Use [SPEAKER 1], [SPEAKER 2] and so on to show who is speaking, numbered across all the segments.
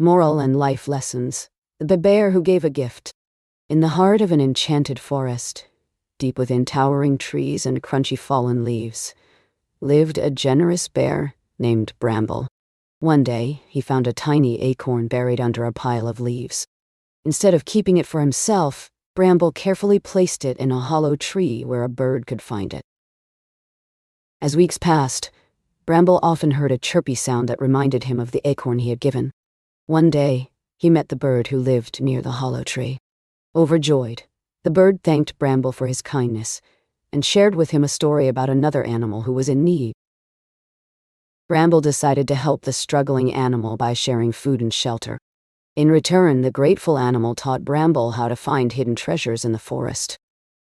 [SPEAKER 1] Moral and life lessons. The bear who gave a gift. In the heart of an enchanted forest, deep within towering trees and crunchy fallen leaves, lived a generous bear named Bramble. One day, he found a tiny acorn buried under a pile of leaves. Instead of keeping it for himself, Bramble carefully placed it in a hollow tree where a bird could find it. As weeks passed, Bramble often heard a chirpy sound that reminded him of the acorn he had given. One day, he met the bird who lived near the hollow tree. Overjoyed, the bird thanked Bramble for his kindness and shared with him a story about another animal who was in need. Bramble decided to help the struggling animal by sharing food and shelter. In return, the grateful animal taught Bramble how to find hidden treasures in the forest.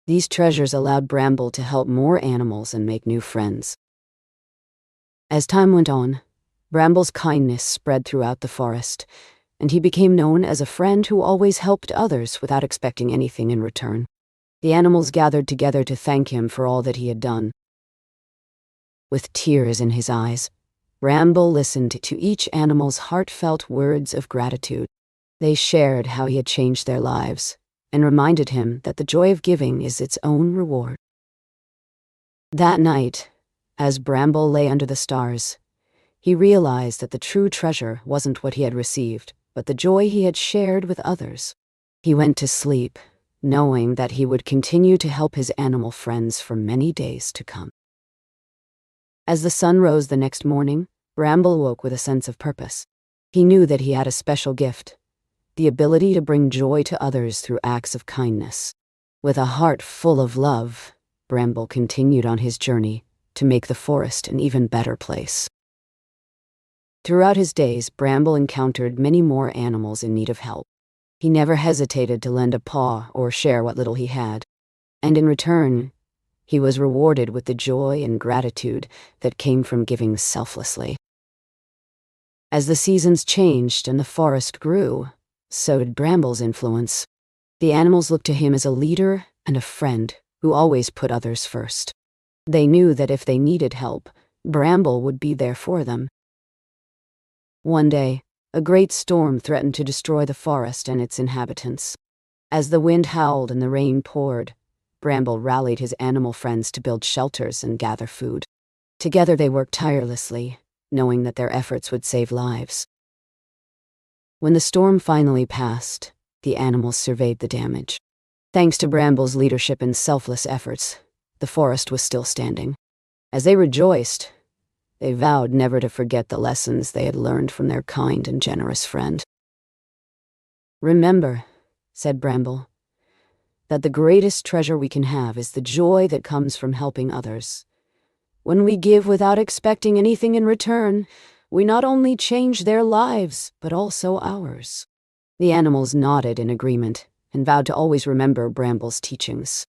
[SPEAKER 1] These treasures allowed Bramble to help more animals and make new friends. As time went on, Bramble's kindness spread throughout the forest, and he became known as a friend who always helped others without expecting anything in return. The animals gathered together to thank him for all that he had done. With tears in his eyes, Bramble listened to each animal's heartfelt words of gratitude. They shared how he had changed their lives and reminded him that the joy of giving is its own reward. That night, as Bramble lay under the stars, he realized that the true treasure wasn't what he had received, but the joy he had shared with others. He went to sleep, knowing that he would continue to help his animal friends for many days to come. As the sun rose the next morning, Bramble woke with a sense of purpose. He knew that he had a special gift, the ability to bring joy to others through acts of kindness. With a heart full of love, Bramble continued on his journey to make the forest an even better place. Throughout his days, Bramble encountered many more animals in need of help. He never hesitated to lend a paw or share what little he had, and in return, he was rewarded with the joy and gratitude that came from giving selflessly. As the seasons changed and the forest grew, so did Bramble's influence. The animals looked to him as a leader and a friend who always put others first. They knew that if they needed help, Bramble would be there for them. One day, a great storm threatened to destroy the forest and its inhabitants. As the wind howled and the rain poured, Bramble rallied his animal friends to build shelters and gather food. Together they worked tirelessly, knowing that their efforts would save lives. When the storm finally passed, the animals surveyed the damage. Thanks to Bramble's leadership and selfless efforts, the forest was still standing. As they rejoiced, they vowed never to forget the lessons they had learned from their kind and generous friend. "Remember," said Bramble, "that the greatest treasure we can have is the joy that comes from helping others. When we give without expecting anything in return, we not only change their lives, but also ours." The animals nodded in agreement and vowed to always remember Bramble's teachings.